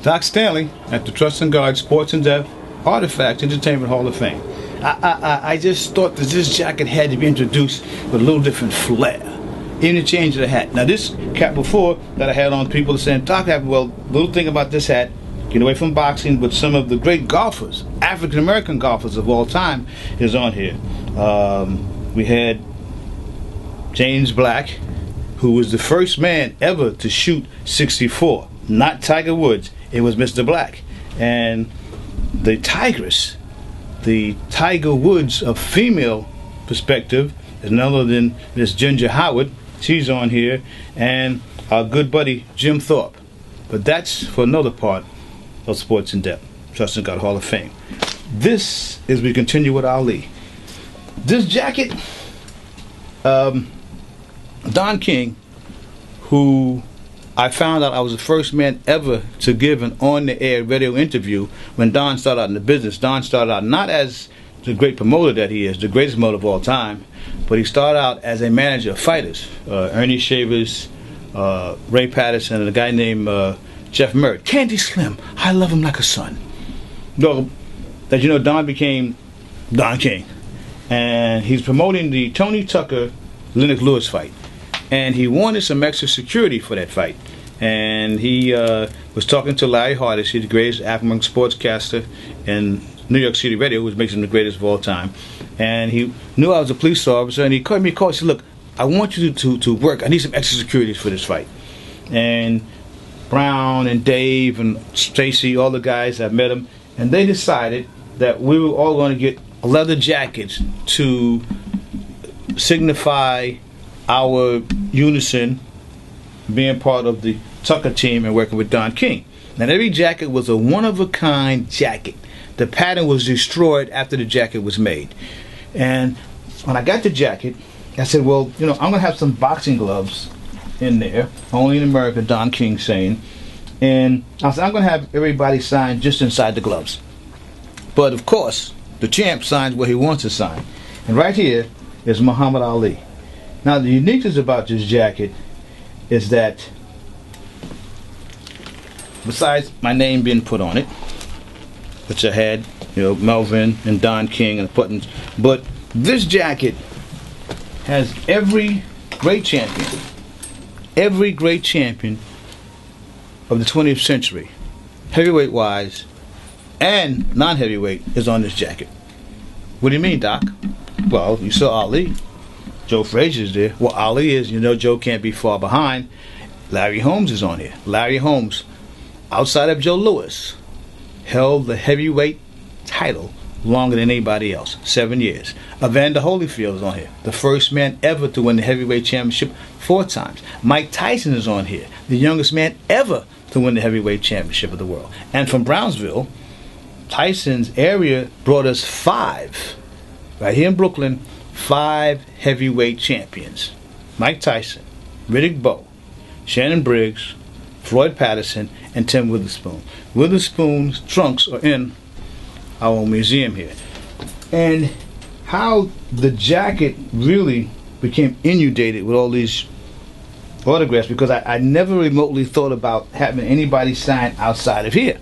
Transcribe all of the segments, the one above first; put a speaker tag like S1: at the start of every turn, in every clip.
S1: Doc Stanley at the Trust and Guard Sports and Dev Artifacts Entertainment Hall of Fame. I just thought that this jacket had to be introduced with a little different flair. Even the change of the hat. Now this cap before that I had on, people are saying, Doc, well, little thing about this hat, get away from boxing, but some of the great golfers, African American golfers of all time, is on here. We had James Black, who was the first man ever to shoot 64. Not Tiger Woods, it was Mr. Black. And the Tigress, the Tiger Woods of female perspective, is none other than Miss Ginger Howard. She's on here. And our good buddy Jim Thorpe. But that's for another part of Sports in Depth, Trust and God Hall of Fame. This is we continue with Ali. This jacket, Don King, who I found out I was the first man ever to give an on-the-air radio interview when Don started out in the business. Don started out not as the great promoter that he is, the greatest promoter of all time, but he started out as a manager of fighters. Ernie Shavers, Ray Patterson, and a guy named Jeff Merritt. Candy Slim, I love him like a son. No, that you know, Don became Don King. And he's promoting the Tony Tucker Lennox Lewis fight. And he wanted some extra security for that fight. And he was talking to Larry Hardis, he's the greatest African sportscaster in New York City radio, which makes him the greatest of all time. And he knew I was a police officer, and he called me and said, look, I want you to work. I need some extra security for this fight. And Brown and Dave and Stacy, all the guys, I met them, and they decided that we were all going to get leather jackets to signify our unison, being part of the Tucker team and working with Don King. Now every jacket was a one-of-a-kind jacket. The pattern was destroyed after the jacket was made. And when I got the jacket, I said, well, you know, I'm going to have some boxing gloves in there, only in America, Don King saying. And I said, I'm going to have everybody sign just inside the gloves. But of course, the champ signs what he wants to sign. And right here is Muhammad Ali. Now the uniqueness about this jacket is that besides my name being put on it, which I had, you know, Melvin and Don King and the buttons, but this jacket has every great champion of the 20th century, heavyweight wise and non-heavyweight, is on this jacket. What do you mean, Doc? Well, you saw Ali. Joe Frazier's there. Well, Ali is, you know, Joe can't be far behind. Larry Holmes is on here. Larry Holmes, outside of Joe Louis, held the heavyweight title longer than anybody else, 7 years. Evander Holyfield is on here, the first man ever to win the heavyweight championship 4 times. Mike Tyson is on here, the youngest man ever to win the heavyweight championship of the world. And from Brownsville, Tyson's area brought us 5, right here in Brooklyn, 5 heavyweight champions. Mike Tyson, Riddick Bowe, Shannon Briggs, Floyd Patterson, and Tim Witherspoon. Witherspoon's trunks are in our museum here. And how the jacket really became inundated with all these autographs, because I never remotely thought about having anybody sign outside of here.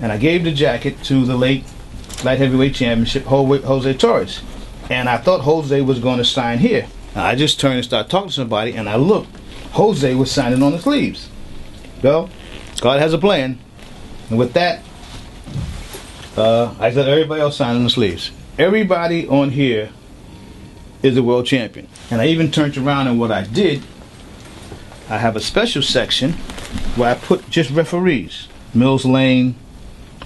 S1: And I gave the jacket to the late light heavyweight championship, Jose Torres. And I thought Jose was going to sign here. Now, I just turned and started talking to somebody, and I looked. Jose was signing on the sleeves. Well, God has a plan. And with that, I said everybody else signed on the sleeves. Everybody on here is a world champion. And I even turned around, and what I did, I have a special section where I put just referees. Mills Lane,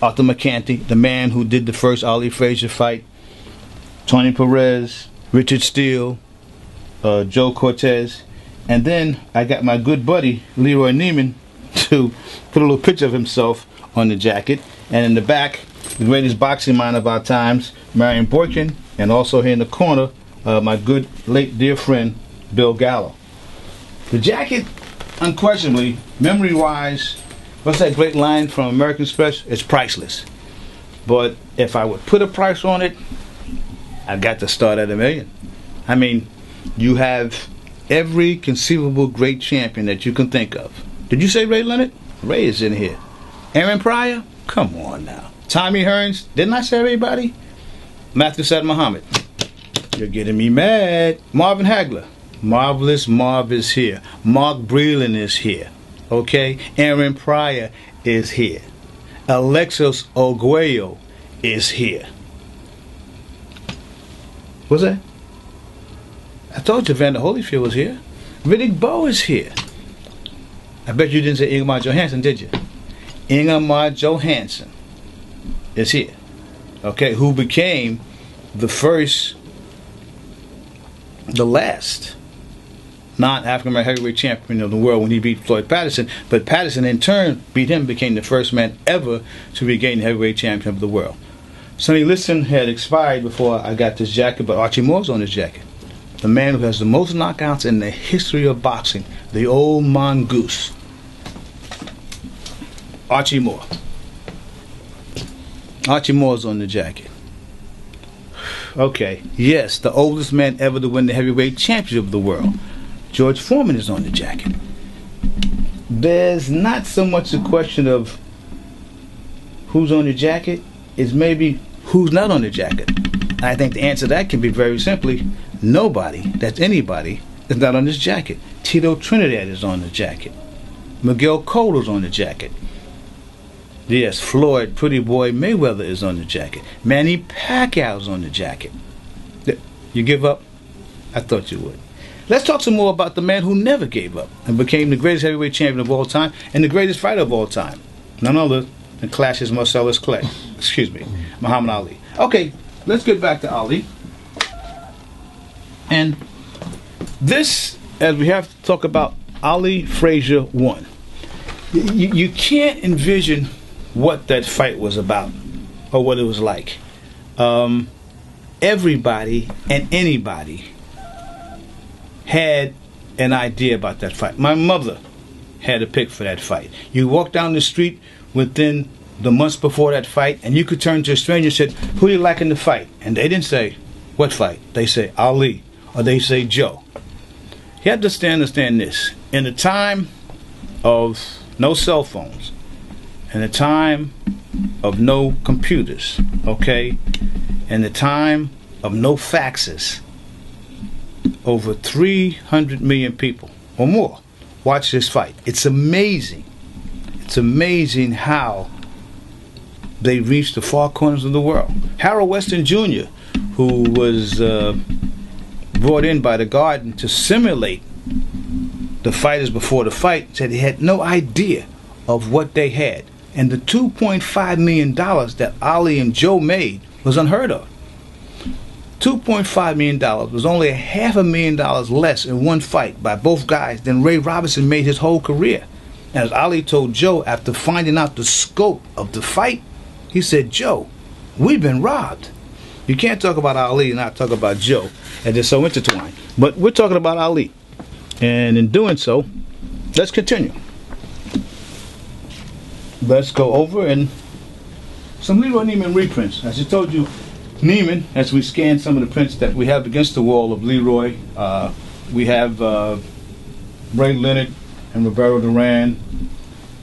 S1: Arthur McCanty, the man who did the first Ali Frazier fight, Tony Perez, Richard Steele, Joe Cortez, and then I got my good buddy Leroy Neiman to put a little picture of himself on the jacket, and in the back, the greatest boxing mind of our times, Marion Boykin, and also here in the corner, my good late dear friend Bill Gallo. The jacket, unquestionably, memory-wise, what's that great line from American Express? It's priceless. But if I would put a price on it, I got to start at $1 million. I mean, you have every conceivable great champion that you can think of. Did you say Ray Leonard? Ray is in here. Aaron Pryor? Come on now. Tommy Hearns? Didn't I say everybody? Matthew Saad Muhammad. You're getting me mad. Marvin Hagler. Marvelous Marv is here. Mark Breland is here. Okay? Aaron Pryor is here. Alexis Arguello is here. What's that? I told you Vander Holyfield was here. Riddick Bowe is here. I bet you didn't say Ingemar Johansson, did you? Ingemar Johansson is here. Okay, who became the last non-African American heavyweight champion of the world when he beat Floyd Patterson. But Patterson in turn beat him, became the first man ever to regain the heavyweight championship of the world. Sonny Liston had expired before I got this jacket, but Archie Moore's on this jacket. The man who has the most knockouts in the history of boxing, the old mongoose. Archie Moore. Archie Moore's on the jacket. Okay, yes, the oldest man ever to win the heavyweight championship of the world. George Foreman is on the jacket. There's not so much a question of who's on the jacket, it's maybe who's not on the jacket. I think the answer to that can be very simply nobody, that's anybody, is not on this jacket. Tito Trinidad is on the jacket. Miguel Cotto's on the jacket. Yes, Floyd Pretty Boy Mayweather is on the jacket. Manny Pacquiao's on the jacket. You give up? I thought you would. Let's talk some more about the man who never gave up and became the greatest heavyweight champion of all time and the greatest fighter of all time. None other than Clash's Marcellus Clay. Muhammad Ali. Okay, let's get back to Ali. And this, as we have to talk about Ali Frazier 1. You can't envision what that fight was about or what it was like. Everybody and anybody had an idea about that fight. My mother had a pick for that fight. You walk down the street within the months before that fight and you could turn to a stranger and said, who you like in the fight? And they didn't say, what fight? They say Ali, or they say Joe. You have to understand this. In the time of no cell phones, in the time of no computers, okay, in the time of no faxes, over 300 million people or more watch this fight. It's amazing. It's amazing how they reached the far corners of the world. Harold Weston Jr., who was brought in by the Garden to simulate the fighters before the fight, said he had no idea of what they had. And the $2.5 million that Ali and Joe made was unheard of. $2.5 million was only $500,000 less in one fight by both guys than Ray Robinson made his whole career. And as Ali told Joe after finding out the scope of the fight, he said, Joe, we've been robbed. You can't talk about Ali and not talk about Joe, and they're so intertwined. But we're talking about Ali. And in doing so, let's continue. Let's go over and some Leroy Neiman reprints. As I told you, Neiman, as we scan some of the prints that we have against the wall of Leroy, we have Ray Leonard and Roberto Duran,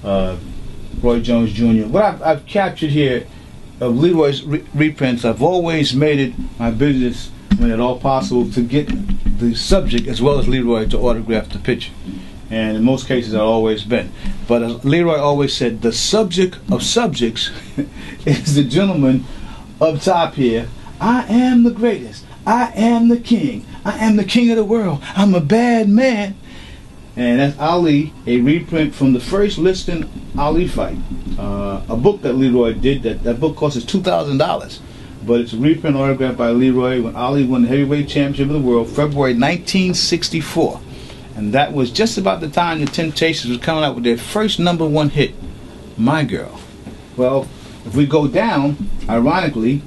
S1: Roy Jones Jr. What I've captured here of Leroy's reprints, I've always made it my business, when at all possible, to get the subject as well as Leroy to autograph the picture. And in most cases, I've always been. But as Leroy always said, the subject of subjects is the gentleman up top here. I am the greatest. I am the king. I am the king of the world. I'm a bad man. And that's Ali, a reprint from the first Liston Ali fight. A book that Leroy did, that book cost us $2,000. But it's a reprint autographed by Leroy when Ali won the heavyweight championship of the world, February 1964. And that was just about the time the Temptations was coming out with their first #1 hit, My Girl. Well, if we go down, ironically,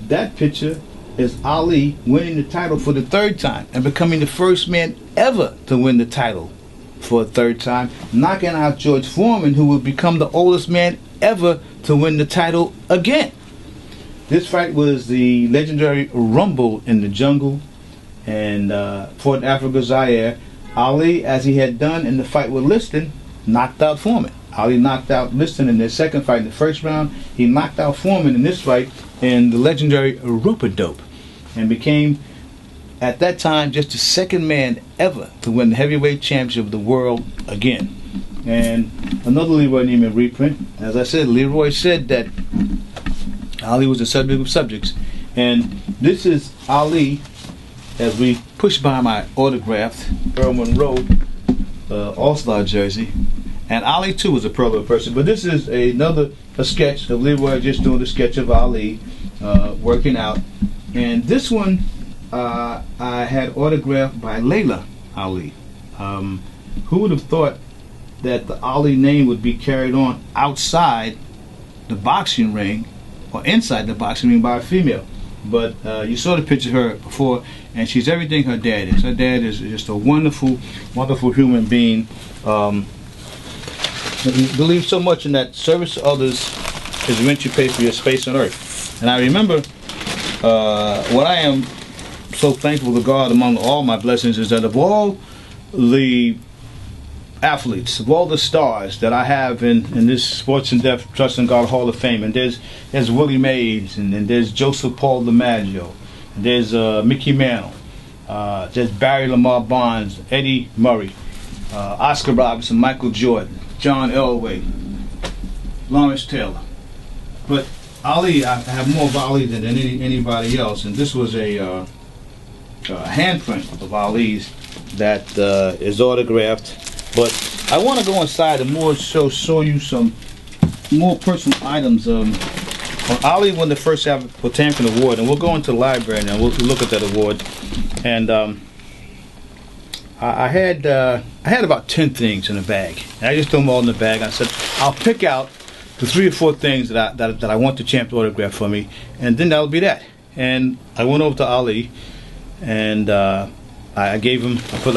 S1: that picture is Ali winning the title for the third time and becoming the first man ever to win the title for a third time, knocking out George Foreman, who would become the oldest man ever to win the title again. This fight was the legendary Rumble in the Jungle in Fort Africa, Zaire. Ali, as he had done in the fight with Liston, knocked out Foreman. Ali knocked out Liston in their second fight in the first round. He knocked out Foreman in this fight in the legendary rope-a-dope, and became, at that time, just the second man ever to win the heavyweight championship of the world again. And another Leroy Neiman reprint. As I said, Leroy said that Ali was the subject of subjects. And this is Ali as we push by my autographed Earl Monroe All-Star jersey. And Ali too was a parallel person. But this is a sketch of Leroy just doing the sketch of Ali working out. And this one I had autographed by Layla Ali. Who would have thought that the Ali name would be carried on outside the boxing ring or inside the boxing ring by a female? But you saw the picture of her before, and she's everything her dad is. Her dad is just a wonderful, wonderful human being. Believes so much in that service to others is the rent you pay for your space on earth. And I remember what I am so thankful to God among all my blessings is that of all the athletes, of all the stars that I have in this Sports and Deaf Trust in God Hall of Fame, and there's Willie Mays, and there's Joseph Paul DiMaggio, and there's Mickey Mantle, there's Barry Lamar Bonds, Eddie Murray, Oscar Robertson, Michael Jordan, John Elway, Lawrence Taylor. But Ali, I have more of Ali than anybody else, and this was a handprint of Ali's that is autographed. But I want to go inside and more show you some more personal items. Ali won the first Botanican Award, and we'll go into the library now. We'll look at that award. And I had about 10 things in the bag. And I just threw them all in the bag. I said I'll pick out the 3 or 4 things that I want the champ to autograph for me, and then that'll be that. And I went over to Ali, and I gave him. I put